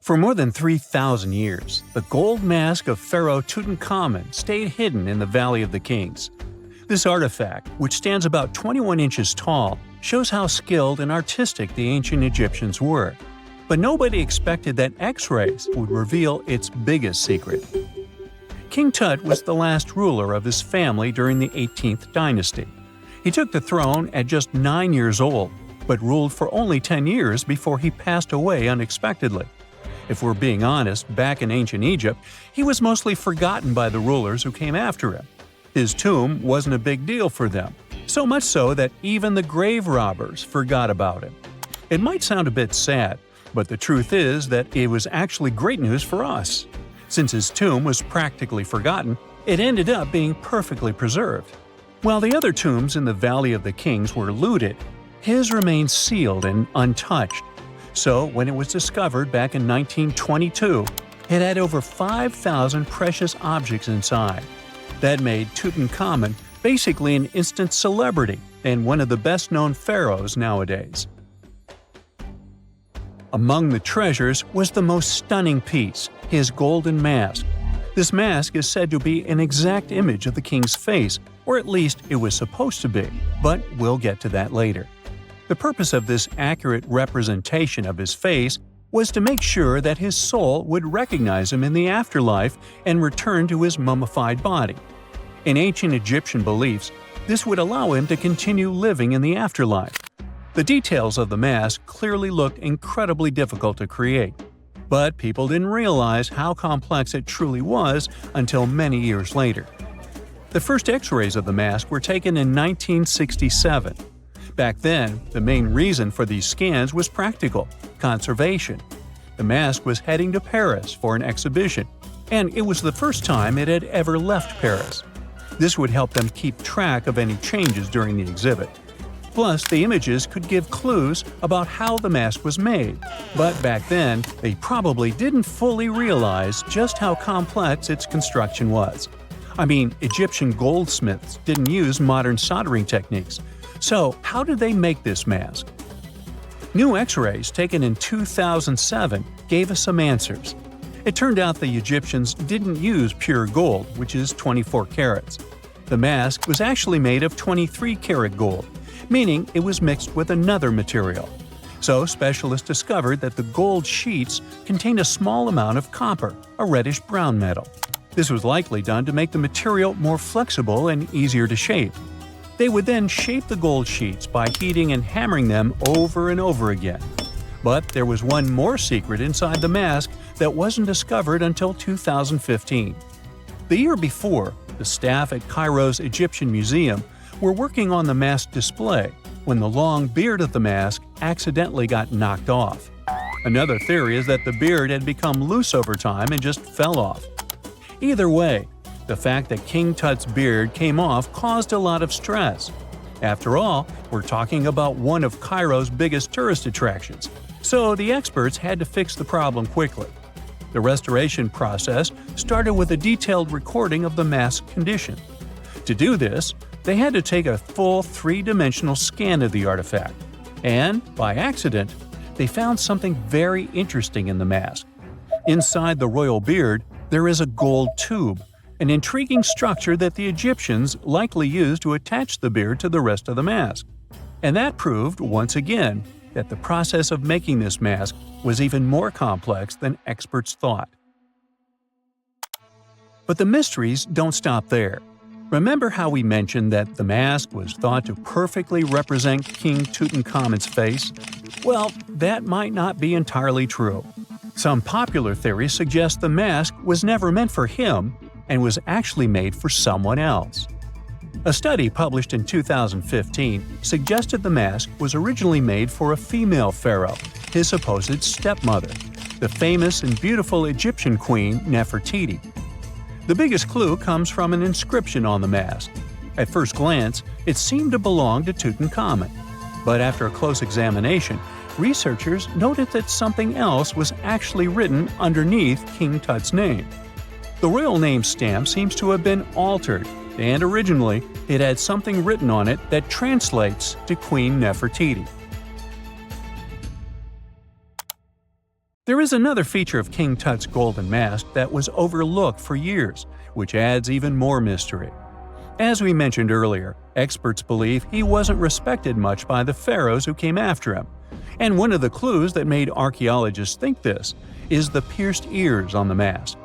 For more than 3,000 years, the gold mask of Pharaoh Tutankhamun stayed hidden in the Valley of the Kings. This artifact, which stands about 21 inches tall, shows how skilled and artistic the ancient Egyptians were. But nobody expected that X-rays would reveal its biggest secret. King Tut was the last ruler of his family during the 18th dynasty. He took the throne at just 9 years old, but ruled for only 10 years before he passed away unexpectedly. If we're being honest, back in ancient Egypt, he was mostly forgotten by the rulers who came after him. His tomb wasn't a big deal for them, so much so that even the grave robbers forgot about him. It might sound a bit sad, but the truth is that it was actually great news for us. Since his tomb was practically forgotten, it ended up being perfectly preserved. While the other tombs in the Valley of the Kings were looted, his remained sealed and untouched. So, when it was discovered back in 1922, it had over 5,000 precious objects inside. That made Tutankhamun basically an instant celebrity and one of the best-known pharaohs nowadays. Among the treasures was the most stunning piece, his golden mask. This mask is said to be an exact image of the king's face, or at least it was supposed to be, but we'll get to that later. The purpose of this accurate representation of his face was to make sure that his soul would recognize him in the afterlife and return to his mummified body. In ancient Egyptian beliefs, this would allow him to continue living in the afterlife. The details of the mask clearly looked incredibly difficult to create, but people didn't realize how complex it truly was until many years later. The first X-rays of the mask were taken in 1967. Back then, the main reason for these scans was practical – conservation. The mask was heading to Paris for an exhibition, and it was the first time it had ever left Paris. This would help them keep track of any changes during the exhibit. Plus, the images could give clues about how the mask was made, but back then, they probably didn't fully realize just how complex its construction was. I mean, Egyptian goldsmiths didn't use modern soldering techniques. So, how did they make this mask? New X-rays taken in 2007 gave us some answers. It turned out the Egyptians didn't use pure gold, which is 24 carats. The mask was actually made of 23-karat gold, meaning it was mixed with another material. So, specialists discovered that the gold sheets contained a small amount of copper, a reddish-brown metal. This was likely done to make the material more flexible and easier to shape. They would then shape the gold sheets by heating and hammering them over and over again. But there was one more secret inside the mask that wasn't discovered until 2015. The year before, the staff at Cairo's Egyptian Museum were working on the mask display when the long beard of the mask accidentally got knocked off. Another theory is that the beard had become loose over time and just fell off. Either way, the fact that King Tut's beard came off caused a lot of stress. After all, we're talking about one of Cairo's biggest tourist attractions, so the experts had to fix the problem quickly. The restoration process started with a detailed recording of the mask's condition. To do this, they had to take a full three-dimensional scan of the artifact, and, by accident, they found something very interesting in the mask. Inside the royal beard, there is a gold tube, an intriguing structure that the Egyptians likely used to attach the beard to the rest of the mask. And that proved, once again, that the process of making this mask was even more complex than experts thought. But the mysteries don't stop there. Remember how we mentioned that the mask was thought to perfectly represent King Tutankhamun's face? Well, that might not be entirely true. Some popular theories suggest the mask was never meant for him and was actually made for someone else. A study published in 2015 suggested the mask was originally made for a female pharaoh, his supposed stepmother, the famous and beautiful Egyptian queen Nefertiti. The biggest clue comes from an inscription on the mask. At first glance, it seemed to belong to Tutankhamun, but after a close examination, researchers noted that something else was actually written underneath King Tut's name. The royal name stamp seems to have been altered, and originally it had something written on it that translates to Queen Nefertiti. There is another feature of King Tut's golden mask that was overlooked for years, which adds even more mystery. As we mentioned earlier, experts believe he wasn't respected much by the pharaohs who came after him. And one of the clues that made archaeologists think this is the pierced ears on the mask.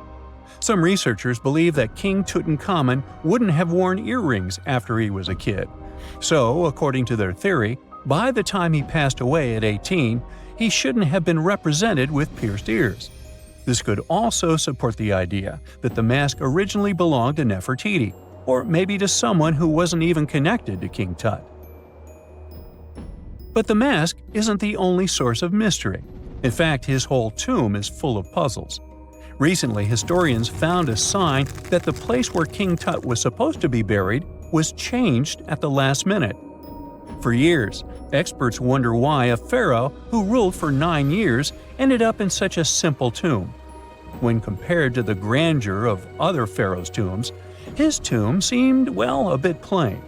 Some researchers believe that King Tutankhamun wouldn't have worn earrings after he was a kid. So, according to their theory, by the time he passed away at 18, he shouldn't have been represented with pierced ears. This could also support the idea that the mask originally belonged to Nefertiti, or maybe to someone who wasn't even connected to King Tut. But the mask isn't the only source of mystery. In fact, his whole tomb is full of puzzles. Recently, historians found a sign that the place where King Tut was supposed to be buried was changed at the last minute. For years, experts wonder why a pharaoh who ruled for 9 years ended up in such a simple tomb. When compared to the grandeur of other pharaohs' tombs, his tomb seemed, well, a bit plain.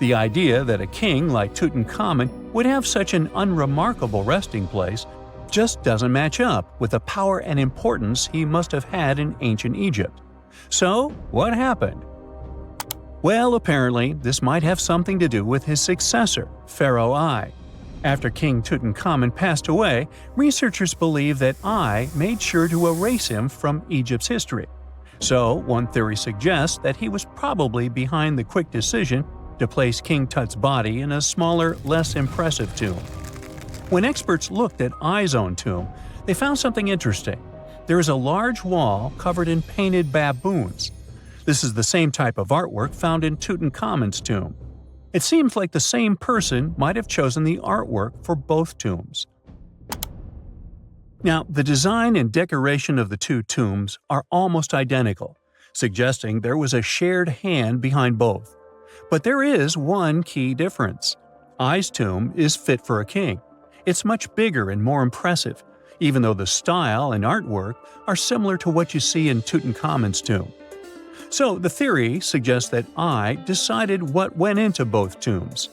The idea that a king like Tutankhamun would have such an unremarkable resting place just doesn't match up with the power and importance he must have had in ancient Egypt. So, what happened? Well, apparently, this might have something to do with his successor, Pharaoh I. After King Tutankhamun passed away, researchers believe that I made sure to erase him from Egypt's history. So, one theory suggests that he was probably behind the quick decision to place King Tut's body in a smaller, less impressive tomb. When experts looked at I's own tomb, they found something interesting. There is a large wall covered in painted baboons. This is the same type of artwork found in Tutankhamun's tomb. It seems like the same person might have chosen the artwork for both tombs. Now, the design and decoration of the two tombs are almost identical, suggesting there was a shared hand behind both. But there is one key difference. I's tomb is fit for a king. It's much bigger and more impressive, even though the style and artwork are similar to what you see in Tutankhamun's tomb. So the theory suggests that I decided what went into both tombs.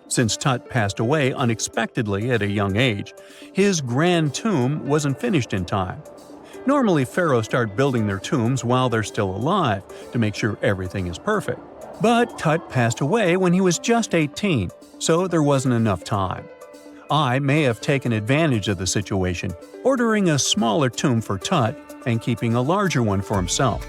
Since Tut passed away unexpectedly at a young age, his grand tomb wasn't finished in time. Normally, pharaohs start building their tombs while they're still alive to make sure everything is perfect. But Tut passed away when he was just 18, so there wasn't enough time. I may have taken advantage of the situation, ordering a smaller tomb for Tut and keeping a larger one for himself.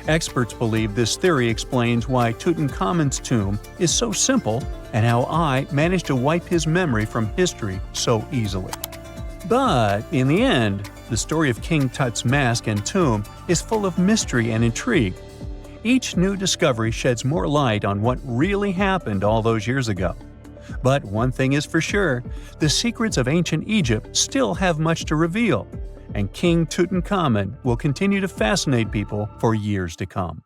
Experts believe this theory explains why Tutankhamun's tomb is so simple and how I managed to wipe his memory from history so easily. But in the end, the story of King Tut's mask and tomb is full of mystery and intrigue. Each new discovery sheds more light on what really happened all those years ago. But one thing is for sure, the secrets of ancient Egypt still have much to reveal, and King Tutankhamun will continue to fascinate people for years to come.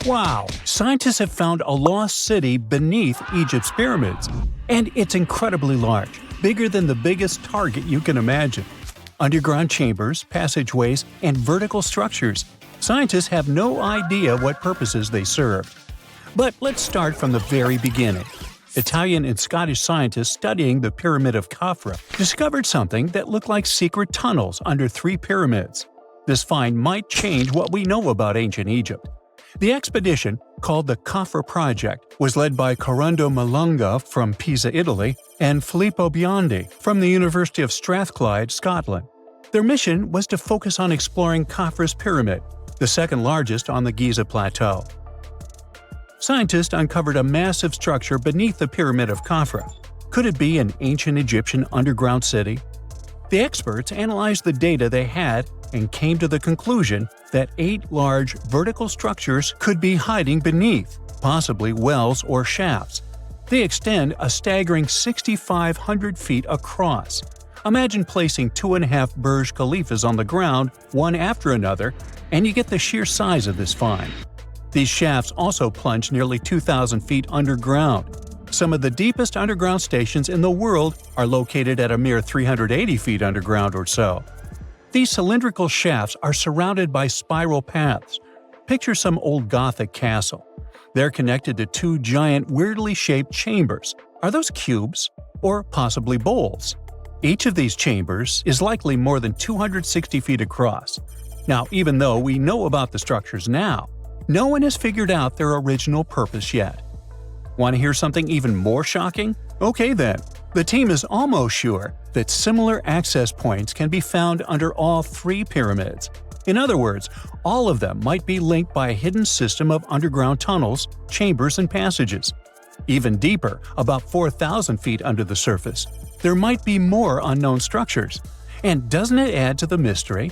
Wow! Scientists have found a lost city beneath Egypt's pyramids, and it's incredibly large, bigger than the biggest target you can imagine. Underground chambers, passageways, and vertical structures. Scientists have no idea what purposes they served. But let's start from the very beginning. Italian and Scottish scientists studying the Pyramid of Khafra discovered something that looked like secret tunnels under 3 pyramids. This find might change what we know about ancient Egypt. The expedition, called the Khafra Project, was led by Corrado Malunga from Pisa, Italy, and Filippo Biondi from the University of Strathclyde, Scotland. Their mission was to focus on exploring Khafra's pyramid, the second largest on the Giza Plateau. Scientists uncovered a massive structure beneath the Pyramid of Khafra. Could it be an ancient Egyptian underground city? The experts analyzed the data they had and came to the conclusion that 8 large vertical structures could be hiding beneath, possibly wells or shafts. They extend a staggering 6,500 feet across. Imagine placing 2.5 Burj Khalifas on the ground, one after another, and you get the sheer size of this find. These shafts also plunge nearly 2,000 feet underground. Some of the deepest underground stations in the world are located at a mere 380 feet underground or so. These cylindrical shafts are surrounded by spiral paths. Picture some old Gothic castle. They're connected to 2 giant, weirdly shaped chambers, Are those cubes? Or possibly bowls? Each of these chambers is likely more than 260 feet across. Now, even though we know about the structures now, no one has figured out their original purpose yet. Want to hear something even more shocking? Okay then, the team is almost sure that similar access points can be found under all 3 pyramids. In other words, all of them might be linked by a hidden system of underground tunnels, chambers, and passages. Even deeper, about 4,000 feet under the surface, there might be more unknown structures. And doesn't it add to the mystery?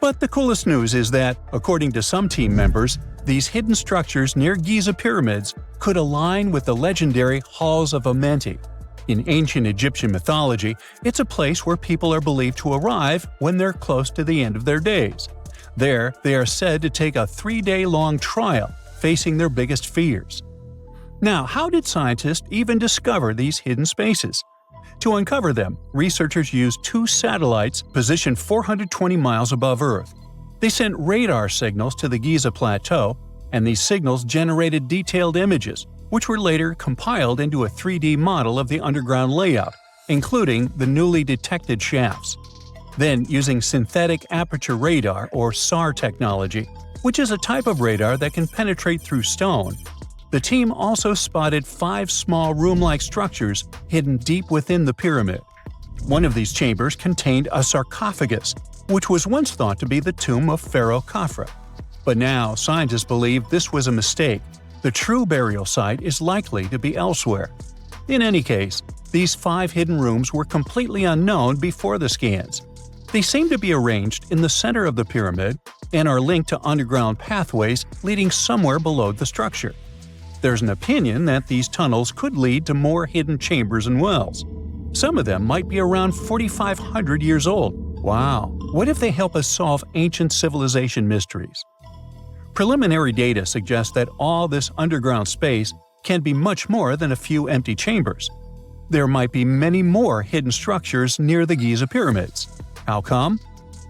But the coolest news is that, according to some team members, these hidden structures near Giza pyramids could align with the legendary Halls of Amenti. In ancient Egyptian mythology, it's a place where people are believed to arrive when they're close to the end of their days. There, they are said to take a 3-day-long trial, facing their biggest fears. Now, how did scientists even discover these hidden spaces? To uncover them, researchers used 2 satellites positioned 420 miles above Earth. They sent radar signals to the Giza Plateau, and these signals generated detailed images, which were later compiled into a 3D model of the underground layout, including the newly detected shafts. Then, using synthetic aperture radar or SAR technology, which is a type of radar that can penetrate through stone, the team also spotted 5 small room-like structures hidden deep within the pyramid. One of these chambers contained a sarcophagus, which was once thought to be the tomb of Pharaoh Khafre. But now, scientists believe this was a mistake. The true burial site is likely to be elsewhere. In any case, these 5 hidden rooms were completely unknown before the scans. They seem to be arranged in the center of the pyramid and are linked to underground pathways leading somewhere below the structure. There's an opinion that these tunnels could lead to more hidden chambers and wells. Some of them might be around 4,500 years old. Wow! What if they help us solve ancient civilization mysteries? Preliminary data suggests that all this underground space can be much more than a few empty chambers. There might be many more hidden structures near the Giza pyramids. How come?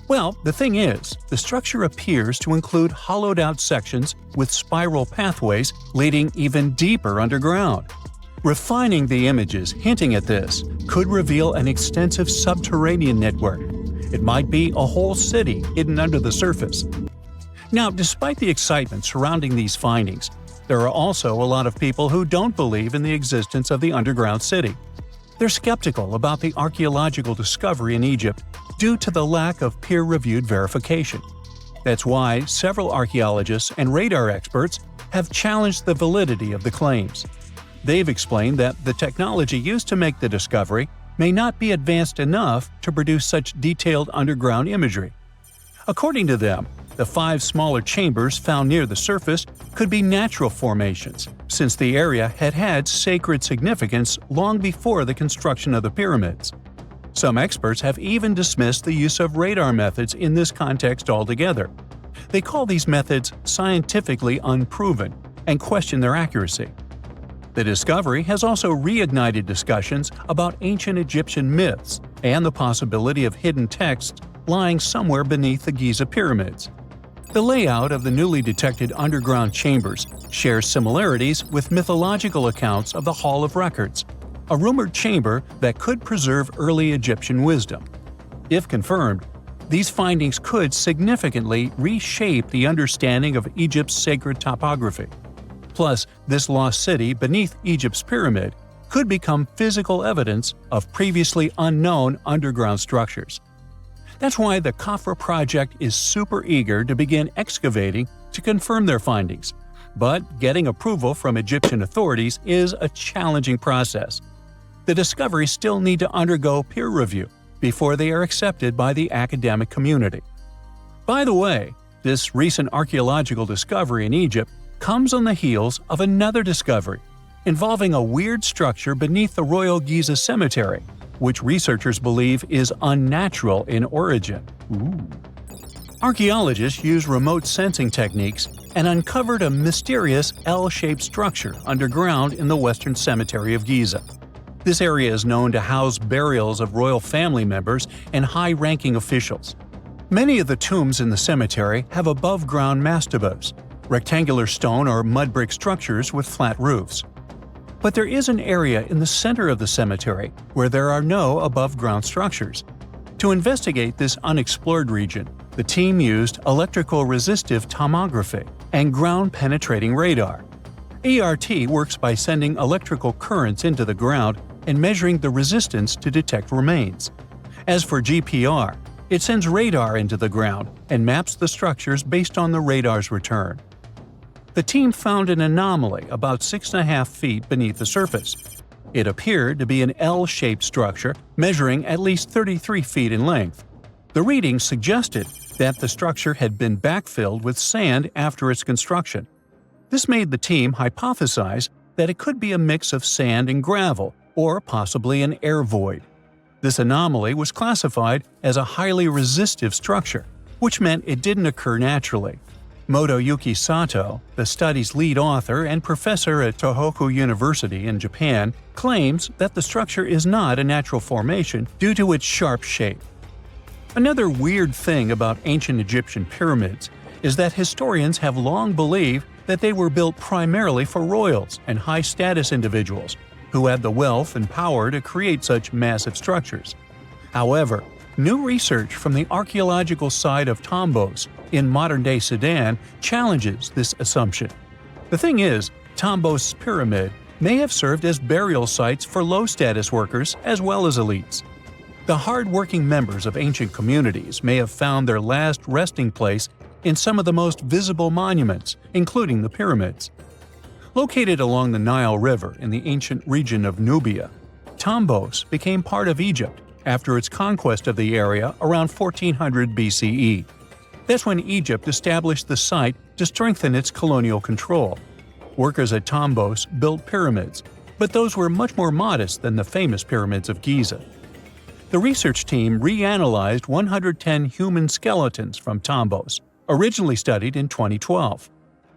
Well, the thing is, the structure appears to include hollowed-out sections with spiral pathways leading even deeper underground. Refining the images hinting at this could reveal an extensive subterranean network. It might be a whole city hidden under the surface. Now, despite the excitement surrounding these findings, there are also a lot of people who don't believe in the existence of the underground city. They're skeptical about the archaeological discovery in Egypt due to the lack of peer-reviewed verification. That's why several archaeologists and radar experts have challenged the validity of the claims. They've explained that the technology used to make the discovery may not be advanced enough to produce such detailed underground imagery. According to them, the 5 smaller chambers found near the surface could be natural formations, since the area had had sacred significance long before the construction of the pyramids. Some experts have even dismissed the use of radar methods in this context altogether. They call these methods scientifically unproven and question their accuracy. The discovery has also reignited discussions about ancient Egyptian myths and the possibility of hidden texts lying somewhere beneath the Giza pyramids. The layout of the newly detected underground chambers shares similarities with mythological accounts of the Hall of Records, a rumored chamber that could preserve early Egyptian wisdom. If confirmed, these findings could significantly reshape the understanding of Egypt's sacred topography. Plus, this lost city beneath Egypt's pyramid could become physical evidence of previously unknown underground structures. That's why the Khafre project is super eager to begin excavating to confirm their findings. But getting approval from Egyptian authorities is a challenging process. The discoveries still need to undergo peer review before they are accepted by the academic community. By the way, this recent archaeological discovery in Egypt comes on the heels of another discovery involving a weird structure beneath the Royal Giza Cemetery, which researchers believe is unnatural in origin. Archaeologists use remote sensing techniques and uncovered a mysterious L-shaped structure underground in the Western Cemetery of Giza. This area is known to house burials of royal family members and high-ranking officials. Many of the tombs in the cemetery have above-ground mastabas, rectangular stone or mud brick structures with flat roofs. But there is an area in the center of the cemetery where there are no above-ground structures. To investigate this unexplored region, the team used electrical resistive tomography and ground-penetrating radar. ERT works by sending electrical currents into the ground and measuring the resistance to detect remains. As for GPR, it sends radar into the ground and maps the structures based on the radar's return. The team found an anomaly about 6.5 feet beneath the surface. It appeared to be an L-shaped structure measuring at least 33 feet in length. The readings suggested that the structure had been backfilled with sand after its construction. This made the team hypothesize that it could be a mix of sand and gravel, or possibly an air void. This anomaly was classified as a highly resistive structure, which meant it didn't occur naturally. Motoyuki Sato, the study's lead author and professor at Tohoku University in Japan, claims that the structure is not a natural formation due to its sharp shape. Another weird thing about ancient Egyptian pyramids is that historians have long believed that they were built primarily for royals and high-status individuals who had the wealth and power to create such massive structures. However, new research from the archaeological site of Tombos in modern-day Sudan challenges this assumption. The thing is, Tombos' pyramid may have served as burial sites for low-status workers as well as elites. The hard-working members of ancient communities may have found their last resting place in some of the most visible monuments, including the pyramids. Located along the Nile River in the ancient region of Nubia, Tombos became part of Egypt after its conquest of the area around 1400 BCE. That's when Egypt established the site to strengthen its colonial control. Workers at Tombos built pyramids, but those were much more modest than the famous pyramids of Giza. The research team reanalyzed 110 human skeletons from Tombos, originally studied in 2012.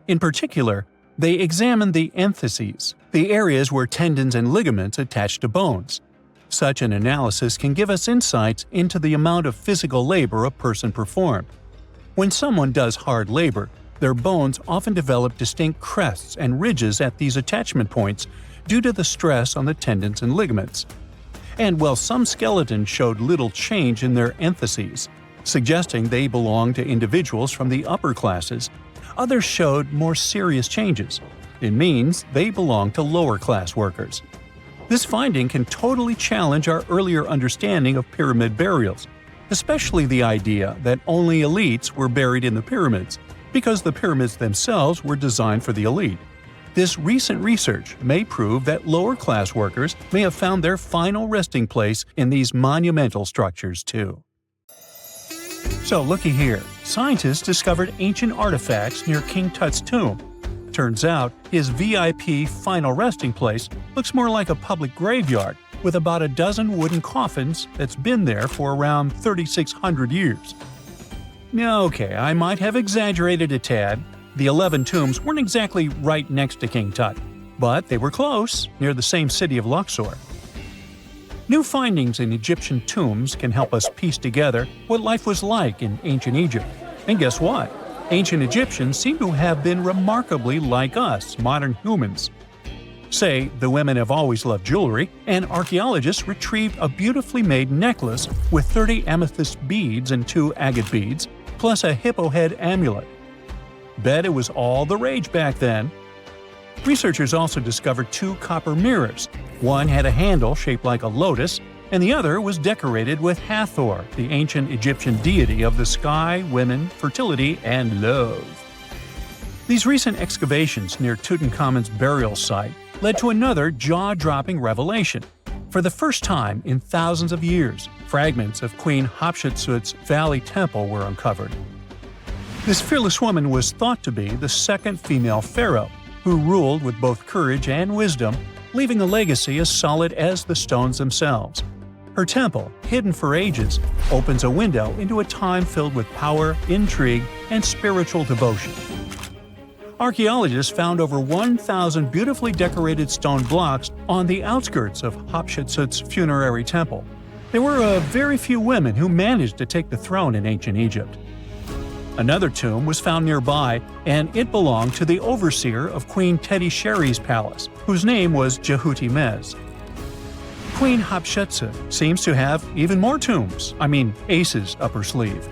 In particular, they examined the entheses, the areas where tendons and ligaments attach to bones. Such an analysis can give us insights into the amount of physical labor a person performed. When someone does hard labor, their bones often develop distinct crests and ridges at these attachment points due to the stress on the tendons and ligaments. And while some skeletons showed little change in their entheses, suggesting they belonged to individuals from the upper classes, others showed more serious changes. It means they belong to lower-class workers. This finding can totally challenge our earlier understanding of pyramid burials, especially the idea that only elites were buried in the pyramids, because the pyramids themselves were designed for the elite. This recent research may prove that lower-class workers may have found their final resting place in these monumental structures too. So looky here, scientists discovered ancient artifacts near King Tut's tomb. Turns out, his VIP final resting place looks more like a public graveyard with about a dozen wooden coffins that's been there for around 3,600 years. Okay, I might have exaggerated a tad. The 11 tombs weren't exactly right next to King Tut, but they were close, near the same city of Luxor. New findings in Egyptian tombs can help us piece together what life was like in ancient Egypt. And guess what? Ancient Egyptians seem to have been remarkably like us, modern humans. Say, the women have always loved jewelry, and archaeologists retrieved a beautifully made necklace with 30 amethyst beads and 2 agate beads, plus a hippo head amulet. Bet it was all the rage back then. Researchers also discovered 2 copper mirrors. One had a handle shaped like a lotus, and the other was decorated with Hathor, the ancient Egyptian deity of the sky, women, fertility, and love. These recent excavations near Tutankhamun's burial site led to another jaw-dropping revelation. For the first time in thousands of years, fragments of Queen Hatshepsut's Valley Temple were uncovered. This fearless woman was thought to be the second female pharaoh, who ruled with both courage and wisdom, leaving a legacy as solid as the stones themselves. Her temple, hidden for ages, opens a window into a time filled with power, intrigue, and spiritual devotion. Archaeologists found over 1,000 beautifully decorated stone blocks on the outskirts of Hatshepsut's funerary temple. There were very few women who managed to take the throne in ancient Egypt. Another tomb was found nearby, and it belonged to the overseer of Queen Teti Sheri's palace, whose name was Jehuti-Mez. Queen Hatshepsut seems to have even more tombs, aces up her sleeve.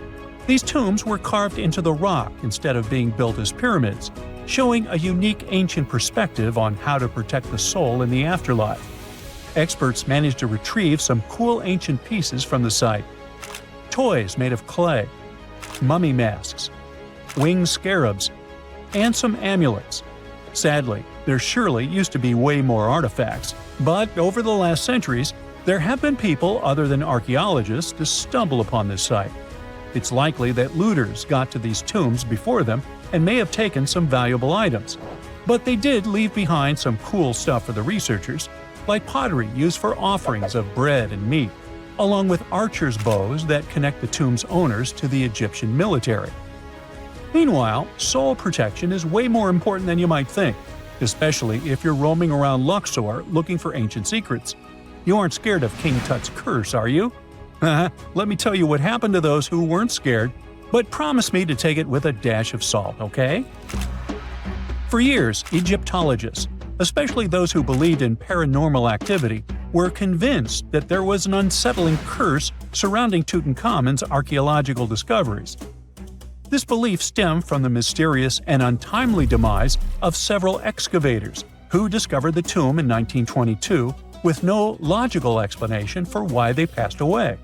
These tombs were carved into the rock instead of being built as pyramids, showing a unique ancient perspective on how to protect the soul in the afterlife. Experts managed to retrieve some cool ancient pieces from the site. Toys made of clay, mummy masks, winged scarabs, and some amulets. Sadly, there surely used to be way more artifacts, but over the last centuries, there have been people other than archaeologists to stumble upon this site. It's likely that looters got to these tombs before them and may have taken some valuable items. But they did leave behind some cool stuff for the researchers, like pottery used for offerings of bread and meat, along with archers' bows that connect the tomb's owners to the Egyptian military. Meanwhile, soul protection is way more important than you might think, especially if you're roaming around Luxor looking for ancient secrets. You aren't scared of King Tut's curse, are you? Let me tell you what happened to those who weren't scared, but promise me to take it with a dash of salt, okay? For years, Egyptologists, especially those who believed in paranormal activity, were convinced that there was an unsettling curse surrounding Tutankhamun's archaeological discoveries. This belief stemmed from the mysterious and untimely demise of several excavators who discovered the tomb in 1922 with no logical explanation for why they passed away.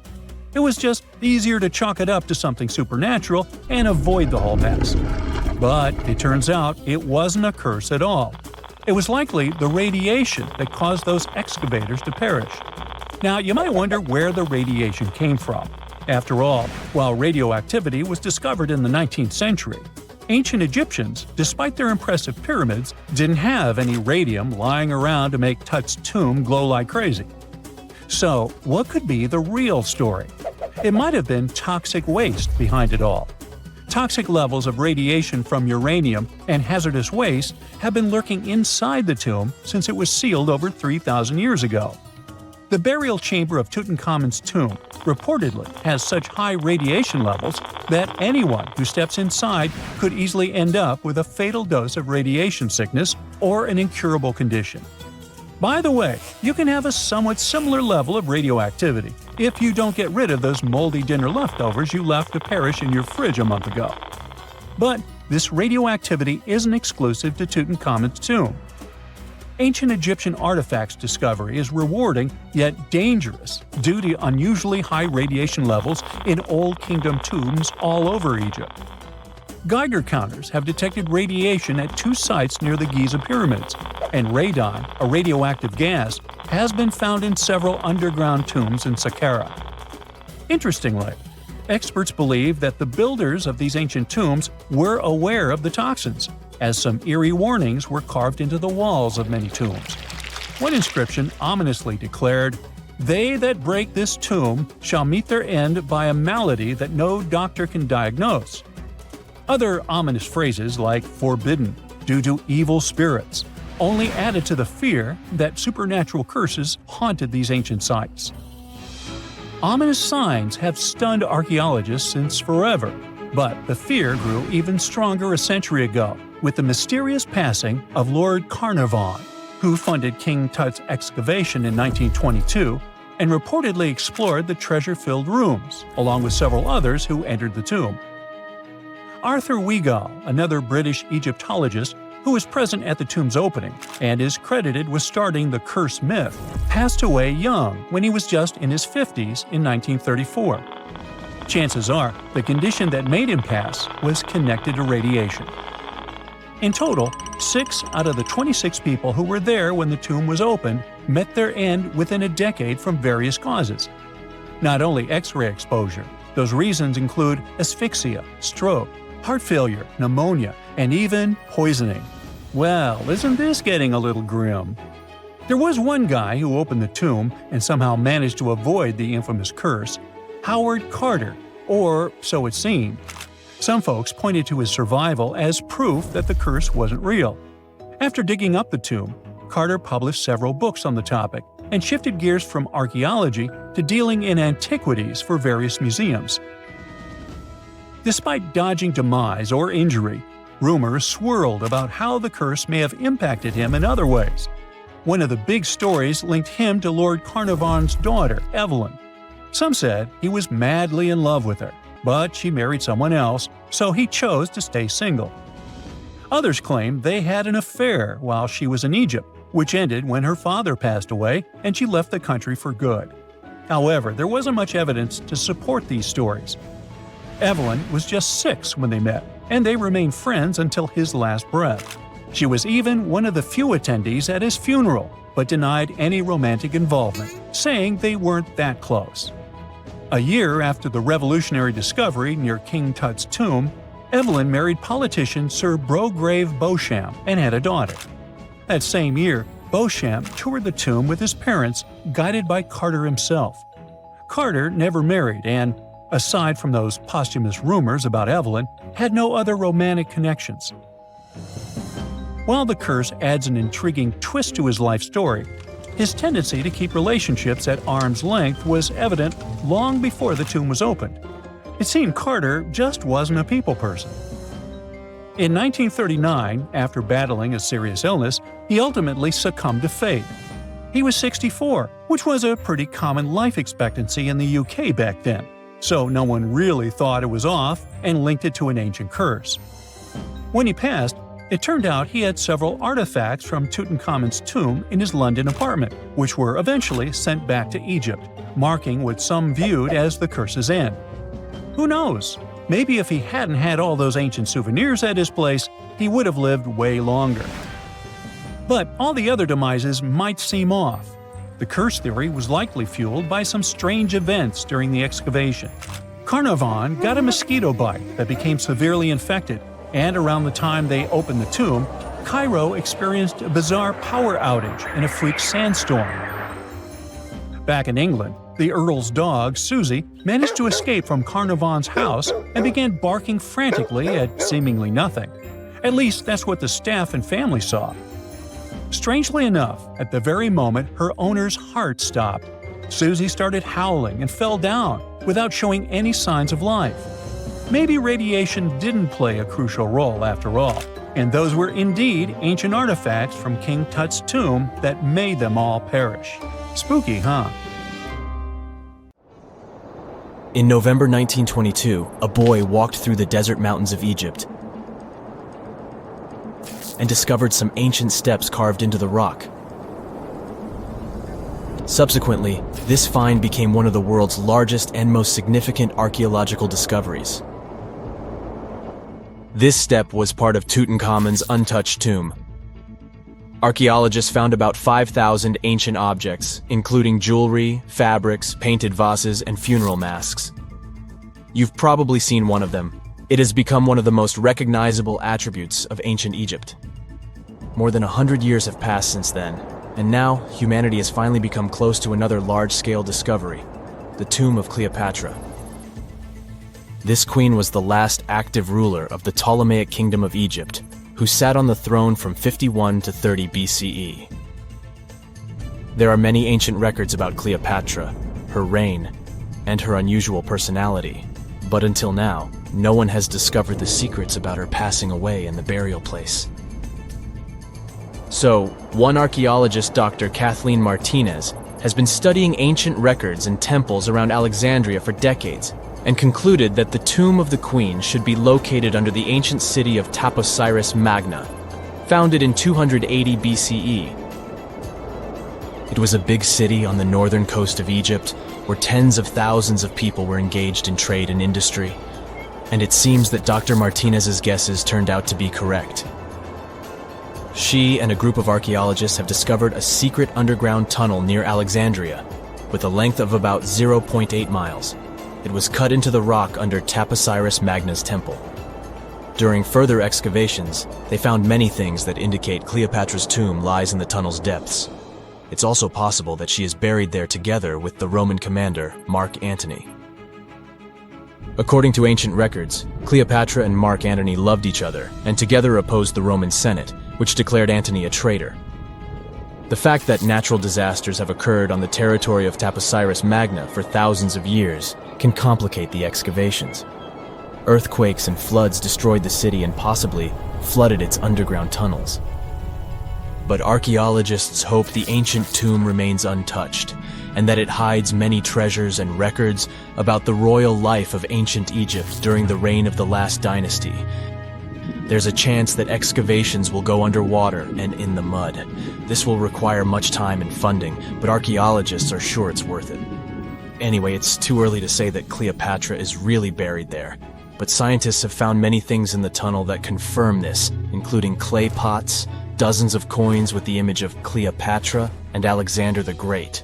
It was just easier to chalk it up to something supernatural and avoid the whole mess. But it turns out it wasn't a curse at all. It was likely the radiation that caused those excavators to perish. Now, you might wonder where the radiation came from. After all, while radioactivity was discovered in the 19th century, ancient Egyptians, despite their impressive pyramids, didn't have any radium lying around to make Tut's tomb glow like crazy. So, what could be the real story? It might have been toxic waste behind it all. Toxic levels of radiation from uranium and hazardous waste have been lurking inside the tomb since it was sealed over 3,000 years ago. The burial chamber of Tutankhamun's tomb reportedly has such high radiation levels that anyone who steps inside could easily end up with a fatal dose of radiation sickness or an incurable condition. By the way, you can have a somewhat similar level of radioactivity if you don't get rid of those moldy dinner leftovers you left to perish in your fridge a month ago. But this radioactivity isn't exclusive to Tutankhamun's tomb. Ancient Egyptian artifacts discovery is rewarding yet dangerous due to unusually high radiation levels in Old Kingdom tombs all over Egypt. Geiger counters have detected radiation at 2 sites near the Giza pyramids, and radon, a radioactive gas, has been found in several underground tombs in Saqqara. Interestingly, experts believe that the builders of these ancient tombs were aware of the toxins, as some eerie warnings were carved into the walls of many tombs. One inscription ominously declared, "They that break this tomb shall meet their end by a malady that no doctor can diagnose." Other ominous phrases like "forbidden," "due to evil spirits," only added to the fear that supernatural curses haunted these ancient sites. Ominous signs have stunned archaeologists since forever, but the fear grew even stronger a century ago with the mysterious passing of Lord Carnarvon, who funded King Tut's excavation in 1922 and reportedly explored the treasure-filled rooms, along with several others who entered the tomb. Arthur Weigall, another British Egyptologist who was present at the tomb's opening and is credited with starting the curse myth, passed away young when he was just in his 50s in 1934. Chances are the condition that made him pass was connected to radiation. In total, 6 out of the 26 people who were there when the tomb was opened met their end within a decade from various causes. Not only X-ray exposure, those reasons include asphyxia, stroke, heart failure, pneumonia, and even poisoning. Well, isn't this getting a little grim? There was one guy who opened the tomb and somehow managed to avoid the infamous curse, Howard Carter, or so it seemed. Some folks pointed to his survival as proof that the curse wasn't real. After digging up the tomb, Carter published several books on the topic and shifted gears from archaeology to dealing in antiquities for various museums. Despite dodging demise or injury, rumors swirled about how the curse may have impacted him in other ways. One of the big stories linked him to Lord Carnarvon's daughter, Evelyn. Some said he was madly in love with her, but she married someone else, so he chose to stay single. Others claimed they had an affair while she was in Egypt, which ended when her father passed away and she left the country for good. However, there wasn't much evidence to support these stories. Evelyn was just 6 when they met, and they remained friends until his last breath. She was even one of the few attendees at his funeral, but denied any romantic involvement, saying they weren't that close. A year after the revolutionary discovery near King Tut's tomb, Evelyn married politician Sir Brograve Beauchamp and had a daughter. That same year, Beauchamp toured the tomb with his parents, guided by Carter himself. Carter never married and, aside from those posthumous rumors about Evelyn, had no other romantic connections. While the curse adds an intriguing twist to his life story, his tendency to keep relationships at arm's length was evident long before the tomb was opened. It seemed Carter just wasn't a people person. In 1939, after battling a serious illness, he ultimately succumbed to fate. He was 64, which was a pretty common life expectancy in the UK back then, so no one really thought it was off and linked it to an ancient curse. When he passed, it turned out he had several artifacts from Tutankhamun's tomb in his London apartment, which were eventually sent back to Egypt, marking what some viewed as the curse's end. Who knows? Maybe if he hadn't had all those ancient souvenirs at his place, he would have lived way longer. But all the other demises might seem off. The curse theory was likely fueled by some strange events during the excavation. Carnarvon got a mosquito bite that became severely infected, and around the time they opened the tomb, Cairo experienced a bizarre power outage and a freak sandstorm. Back in England, the Earl's dog, Susie, managed to escape from Carnarvon's house and began barking frantically at seemingly nothing. At least that's what the staff and family saw. Strangely enough, at the very moment her owner's heart stopped, Susie started howling and fell down without showing any signs of life. Maybe radiation didn't play a crucial role after all, and those were indeed ancient artifacts from King Tut's tomb that made them all perish. Spooky, huh? In November 1922, a boy walked through the desert mountains of Egypt and discovered some ancient steps carved into the rock. Subsequently, this find became one of the world's largest and most significant archaeological discoveries. This step was part of Tutankhamun's untouched tomb. Archaeologists found about 5,000 ancient objects, including jewelry, fabrics, painted vases, and funeral masks. You've probably seen one of them. It has become one of the most recognizable attributes of ancient Egypt. More than 100 years have passed since then, and now humanity has finally become close to another large-scale discovery, the tomb of Cleopatra. This queen was the last active ruler of the Ptolemaic Kingdom of Egypt, who sat on the throne from 51 to 30 BCE. There are many ancient records about Cleopatra, her reign, and her unusual personality, but until now, no one has discovered the secrets about her passing away in the burial place. So, one archaeologist, Dr. Kathleen Martinez, has been studying ancient records and temples around Alexandria for decades, and concluded that the tomb of the queen should be located under the ancient city of Taposiris Magna, founded in 280 BCE. It was a big city on the northern coast of Egypt, where tens of thousands of people were engaged in trade and industry, and it seems that Dr. Martinez's guesses turned out to be correct. She and a group of archaeologists have discovered a secret underground tunnel near Alexandria, with a length of about 0.8 miles. It was cut into the rock under Taposiris Magna's temple. During further excavations, they found many things that indicate Cleopatra's tomb lies in the tunnel's depths. It's also possible that she is buried there together with the Roman commander, Mark Antony. According to ancient records, Cleopatra and Mark Antony loved each other and together opposed the Roman Senate, which declared Antony a traitor. The fact that natural disasters have occurred on the territory of Taposiris Magna for thousands of years can complicate the excavations. Earthquakes and floods destroyed the city and possibly flooded its underground tunnels. But archaeologists hope the ancient tomb remains untouched, and that it hides many treasures and records about the royal life of ancient Egypt during the reign of the last dynasty. There's a chance that excavations will go underwater and in the mud. This will require much time and funding, but archaeologists are sure it's worth it. Anyway, it's too early to say that Cleopatra is really buried there, but scientists have found many things in the tunnel that confirm this, including clay pots, dozens of coins with the image of Cleopatra and Alexander the Great,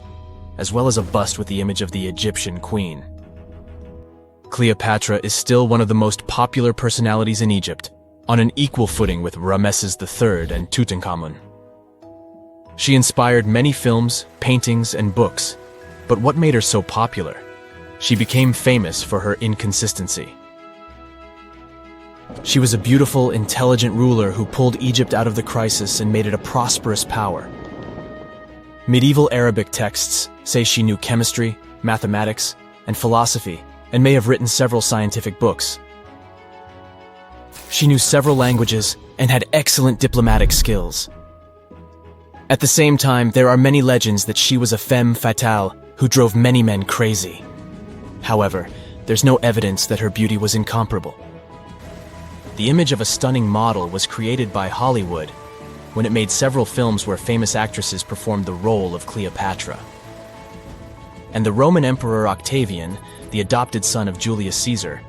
as well as a bust with the image of the Egyptian queen. Cleopatra is still one of the most popular personalities in Egypt, on an equal footing with Ramesses III and Tutankhamun. She inspired many films, paintings, and books, but what made her so popular? She became famous for her inconsistency. She was a beautiful, intelligent ruler who pulled Egypt out of the crisis and made it a prosperous power. Medieval Arabic texts say she knew chemistry, mathematics, and philosophy, and may have written several scientific books. She knew several languages and had excellent diplomatic skills. At the same time, there are many legends that she was a femme fatale who drove many men crazy. However, there's no evidence that her beauty was incomparable. The image of a stunning model was created by Hollywood when it made several films where famous actresses performed the role of Cleopatra. And the Roman Emperor Octavian, the adopted son of Julius Caesar,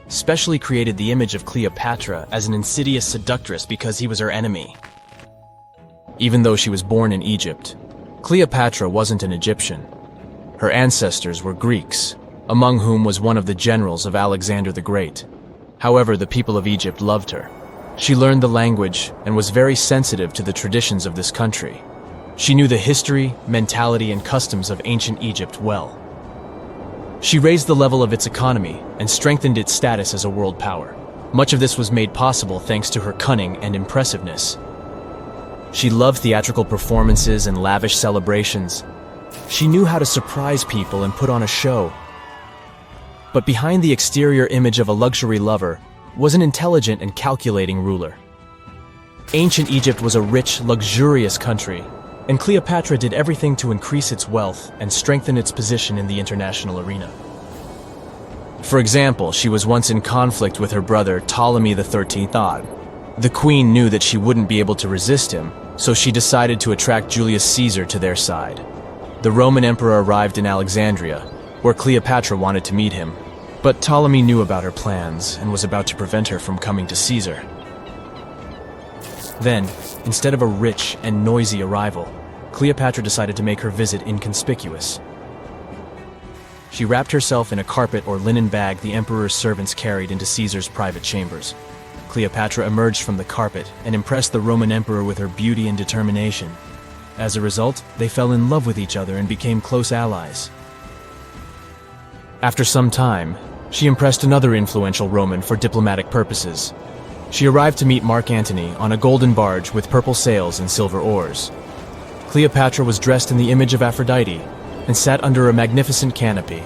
specially created the image of Cleopatra as an insidious seductress because he was her enemy. Even though she was born in Egypt, Cleopatra wasn't an Egyptian. Her ancestors were Greeks, among whom was one of the generals of Alexander the Great. However, the people of Egypt loved her. She learned the language and was very sensitive to the traditions of this country. She knew the history, mentality, and customs of ancient Egypt well. She raised the level of its economy and strengthened its status as a world power. Much of this was made possible thanks to her cunning and impressiveness. She loved theatrical performances and lavish celebrations. She knew how to surprise people and put on a show. But behind the exterior image of a luxury lover was an intelligent and calculating ruler. Ancient Egypt was a rich, luxurious country, and Cleopatra did everything to increase its wealth and strengthen its position in the international arena. For example, she was once in conflict with her brother Ptolemy XIII. The queen knew that she wouldn't be able to resist him, so she decided to attract Julius Caesar to their side. The Roman emperor arrived in Alexandria, where Cleopatra wanted to meet him, but Ptolemy knew about her plans and was about to prevent her from coming to Caesar. Then, instead of a rich and noisy arrival, Cleopatra decided to make her visit inconspicuous. She wrapped herself in a carpet or linen bag the emperor's servants carried into Caesar's private chambers. Cleopatra emerged from the carpet and impressed the Roman emperor with her beauty and determination. As a result, they fell in love with each other and became close allies. After some time, she impressed another influential Roman for diplomatic purposes. She arrived to meet Mark Antony on a golden barge with purple sails and silver oars. Cleopatra was dressed in the image of Aphrodite and sat under a magnificent canopy.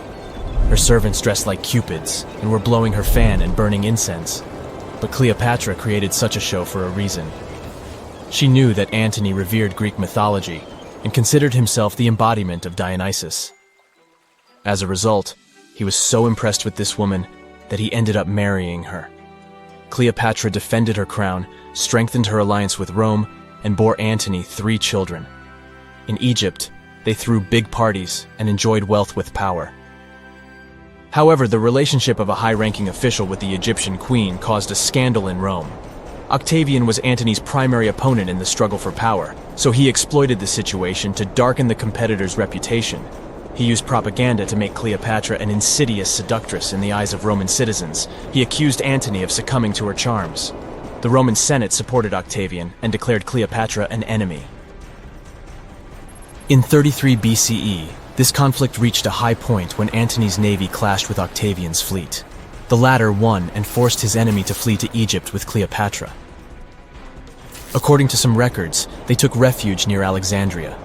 Her servants dressed like cupids and were blowing her fan and burning incense. But Cleopatra created such a show for a reason. She knew that Antony revered Greek mythology and considered himself the embodiment of Dionysus. As a result, he was so impressed with this woman that he ended up marrying her. Cleopatra defended her crown, strengthened her alliance with Rome, and bore Antony 3 children. In Egypt, they threw big parties and enjoyed wealth with power. However, the relationship of a high-ranking official with the Egyptian queen caused a scandal in Rome. Octavian was Antony's primary opponent in the struggle for power, so he exploited the situation to darken the competitor's reputation. He used propaganda to make Cleopatra an insidious seductress in the eyes of Roman citizens. He accused Antony of succumbing to her charms. The Roman Senate supported Octavian and declared Cleopatra an enemy. In 33 BCE, this conflict reached a high point when Antony's navy clashed with Octavian's fleet. The latter won and forced his enemy to flee to Egypt with Cleopatra. According to some records, they took refuge near Alexandria.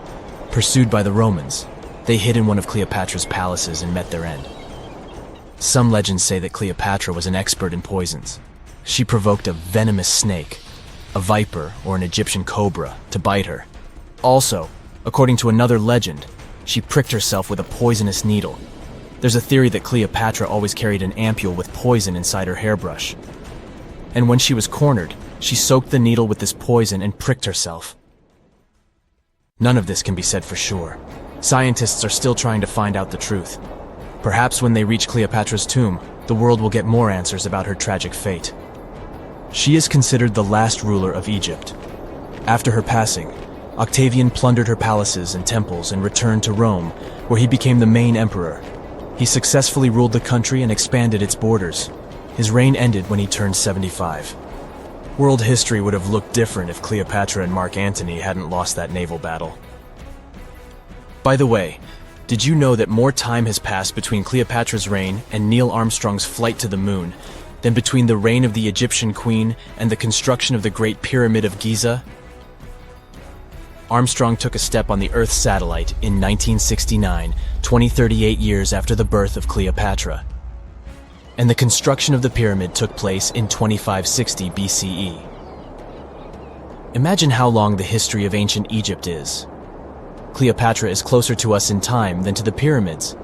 Pursued by the Romans, they hid in one of Cleopatra's palaces and met their end. Some legends say that Cleopatra was an expert in poisons. She provoked a venomous snake, a viper or an Egyptian cobra, to bite her. Also, according to another legend, she pricked herself with a poisonous needle. There's a theory that Cleopatra always carried an ampule with poison inside her hairbrush. And when she was cornered, she soaked the needle with this poison and pricked herself. None of this can be said for sure. Scientists are still trying to find out the truth. Perhaps when they reach Cleopatra's tomb, the world will get more answers about her tragic fate. She is considered the last ruler of Egypt. After her passing, Octavian plundered her palaces and temples and returned to Rome, where he became the main emperor. He successfully ruled the country and expanded its borders. His reign ended when he turned 75. World history would have looked different if Cleopatra and Mark Antony hadn't lost that naval battle. By the way, did you know that more time has passed between Cleopatra's reign and Neil Armstrong's flight to the moon than between the reign of the Egyptian queen and the construction of the Great Pyramid of Giza? Armstrong took a step on the Earth satellite in 1969, 38 years after the birth of Cleopatra. And the construction of the pyramid took place in 2560 BCE. Imagine how long the history of ancient Egypt is. Cleopatra is closer to us in time than to the pyramids.